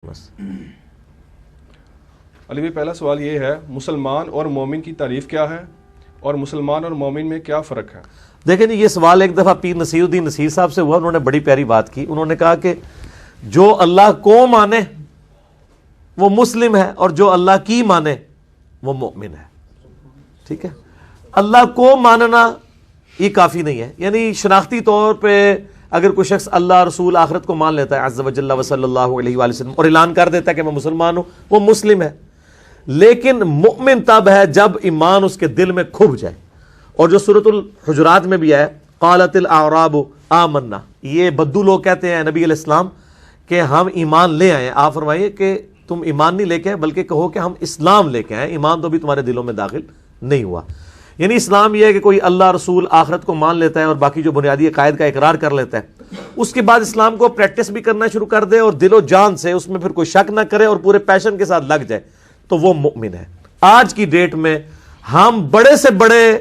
بس علی بھائی، پہلا سوال یہ ہے، مسلمان اور مومن کی تعریف کیا ہے اور مسلمان اور مومن میں کیا فرق ہے؟ دیکھیں جی، یہ سوال ایک دفعہ پیر نصیر الدین نصیر صاحب سے ہوا. انہوں نے بڑی پیاری بات کی. انہوں نے کہا کہ جو اللہ کو مانے وہ مسلم ہے اور جو اللہ کی مانے وہ مومن ہے. ٹھیک ہے، اللہ کو ماننا یہ کافی نہیں ہے. یعنی شناختی طور پہ اگر کوئی شخص اللہ، رسول، آخرت کو مان لیتا ہے عز و جل و صلی اللہ علیہ وآلہ وسلم اور اعلان کر دیتا ہے کہ میں مسلمان ہوں، وہ مسلم ہے. لیکن مؤمن تب ہے جب ایمان اس کے دل میں کھب جائے. اور جو سورۃ الحجرات میں بھی ہے، قالت الاعراب آمنا، یہ بدو لوگ کہتے ہیں نبی علیہ السلام کہ ہم ایمان لے آئے. آپ فرمائیے کہ تم ایمان نہیں لے کے آئے بلکہ کہو کہ ہم اسلام لے کے آئے، ایمان تو بھی تمہارے دلوں میں داخل نہیں ہوا. یعنی اسلام یہ ہے کہ کوئی اللہ، رسول، آخرت کو مان لیتا ہے اور باقی جو بنیادی عقائد کا اقرار کر لیتا ہے، اس کے بعد اسلام کو پریکٹس بھی کرنا شروع کر دے اور دل و جان سے اس میں پھر کوئی شک نہ کرے اور پورے پیشن کے ساتھ لگ جائے، تو وہ مؤمن ہے. آج کی ڈیٹ میں ہم بڑے سے بڑے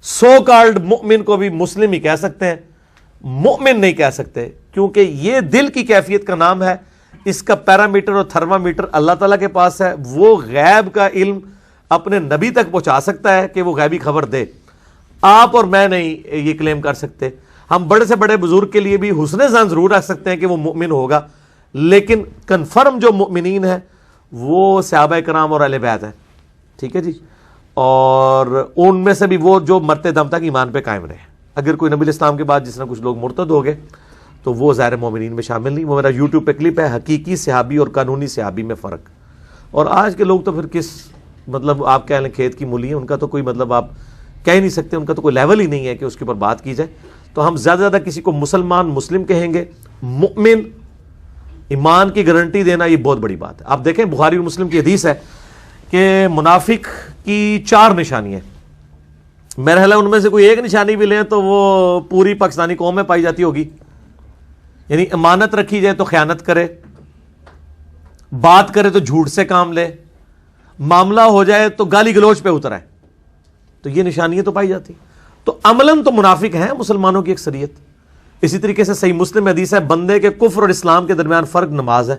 سو کالڈ مؤمن کو بھی مسلم ہی کہہ سکتے ہیں، مؤمن نہیں کہہ سکتے، کیونکہ یہ دل کی کیفیت کا نام ہے. اس کا پیرامیٹر اور تھرمامیٹر اللہ تعالیٰ کے پاس ہے. وہ غیب کا علم اپنے نبی تک پہنچا سکتا ہے کہ وہ غیبی خبر دے. آپ اور میں نہیں یہ کلیم کر سکتے. ہم بڑے سے بڑے بزرگ کے لیے بھی حسن ظن ضرور رکھ سکتے ہیں کہ وہ مؤمن ہوگا، لیکن کنفرم جو مؤمنین ہیں وہ صحابہ کرام اور اہل بیت ہیں. ٹھیک ہے جی، اور ان میں سے بھی وہ جو مرتے دم تک ایمان پہ قائم رہے. اگر کوئی نبی الاسلام کے بعد جس طرح کچھ لوگ مرتد ہو گئے تو وہ ظاہر مومنین میں شامل نہیں. وہ میرا یوٹیوب پہ کلپ ہے، حقیقی صحابی اور قانونی صحابی میں فرق. اور آج کے لوگ تو پھر کس مطلب آپ کہہ لیں کھیت کی مولی ہیں، ان کا تو کوئی مطلب آپ کہہ ہی نہیں سکتے، ان کا تو کوئی لیول ہی نہیں ہے کہ اس کے اوپر بات کی جائے. تو ہم زیادہ زیادہ کسی کو مسلمان مسلم کہیں گے. مؤمن ایمان کی گارنٹی دینا یہ بہت بڑی بات ہے. آپ دیکھیں بخاری اور مسلم کی حدیث ہے کہ منافق کی 4 نشانیاں، میرا خیال ہے ان میں سے کوئی ایک نشانی بھی لیں تو وہ پوری پاکستانی قوم میں پائی جاتی ہوگی. یعنی امانت رکھی جائے تو خیانت کرے، بات کرے تو جھوٹ سے کام لے، معاملہ ہو جائے تو گالی گلوچ پہ اتر آئے. تو یہ نشانیاں تو پائی جاتی. تو عملاً تو منافق ہیں مسلمانوں کی اکثریت. اسی طریقے سے صحیح مسلم حدیث ہے، بندے کے کفر اور اسلام کے درمیان فرق نماز ہے.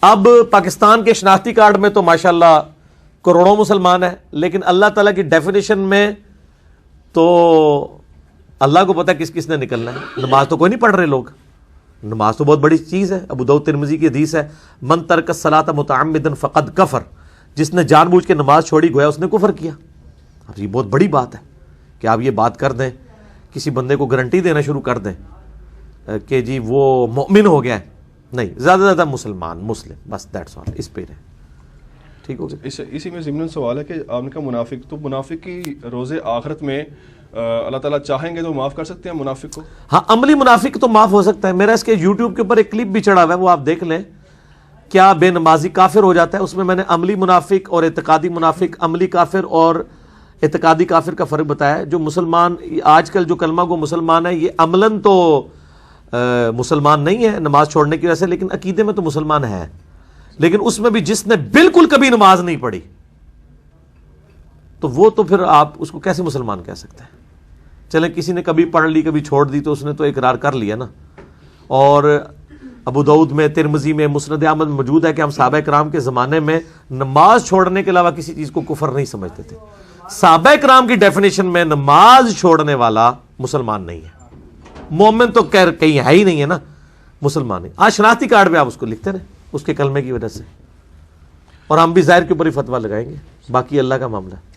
اب پاکستان کے شناختی کارڈ میں تو ماشاءاللہ کروڑوں مسلمان ہیں، لیکن اللہ تعالیٰ کی ڈیفینیشن میں تو اللہ کو پتہ کس کس نے نکلنا ہے. نماز تو کوئی نہیں پڑھ رہے لوگ. نماز تو بہت بڑی چیز ہے. ابو داؤد ترمذی کی حدیث ہے، من ترک الصلاۃ متعمدا فقد کفر، جس نے جان بوجھ کے نماز چھوڑی گویا اس نے کفر کیا. اب یہ بہت بڑی بات ہے کہ آپ یہ بات کر دیں، کسی بندے کو گارنٹی دینا شروع کر دیں کہ جی وہ مومن ہو گیا ہے. نہیں، زیادہ سے زیادہ مسلمان، مسلم، بس دیٹس آل. اس پہ رہے. ٹھیک ہو گیا. اسی میں ضمن سوال ہے کہ آپ نے کہا منافق، تو منافق کی روز آخرت میں اللہ تعالیٰ چاہیں گے تو معاف کر سکتے ہیں منافق کو؟ ہاں، عملی منافق تو معاف ہو سکتا ہے. میرا اس کے یوٹیوب کے اوپر ایک کلپ بھی چڑھا ہوا ہے، وہ آپ دیکھ لیں. کیا بے نمازی کافر ہو جاتا ہے؟ اس میں میں نے عملی منافق اور اعتقادی منافق، عملی کافر اور اعتقادی کافر کا فرق بتایا. جو مسلمان آج کل جو کلمہ کو مسلمان ہے، یہ عملاً تو مسلمان نہیں ہے نماز چھوڑنے کی وجہ سے، لیکن عقیدے میں تو مسلمان ہے. لیکن اس میں بھی جس نے بالکل کبھی نماز نہیں پڑھی تو وہ تو پھر آپ اس کو کیسے مسلمان کہہ سکتے ہیں؟ چلیں کسی نے کبھی پڑھ لی کبھی چھوڑ دی تو اس نے تو اقرار کر لیا نا. اور ابو داؤد میں، ترمذی میں، مسند احمد میں موجود ہے کہ ہم صحابہ کرام کے زمانے میں نماز چھوڑنے کے علاوہ کسی چیز کو کفر نہیں سمجھتے تھے. صحابہ کرام کی ڈیفینیشن میں نماز چھوڑنے والا مسلمان نہیں ہے. مومن تو کہیں ہے ہی نہیں ہے نا، مسلمان نہیں. آج شناختی کارڈ پہ آپ اس کو لکھتے رہے اس کے کلمے کی وجہ سے، اور ہم بھی ظاہر کے اوپر ہی فتویٰ لگائیں گے، باقی اللہ کا معاملہ ہے.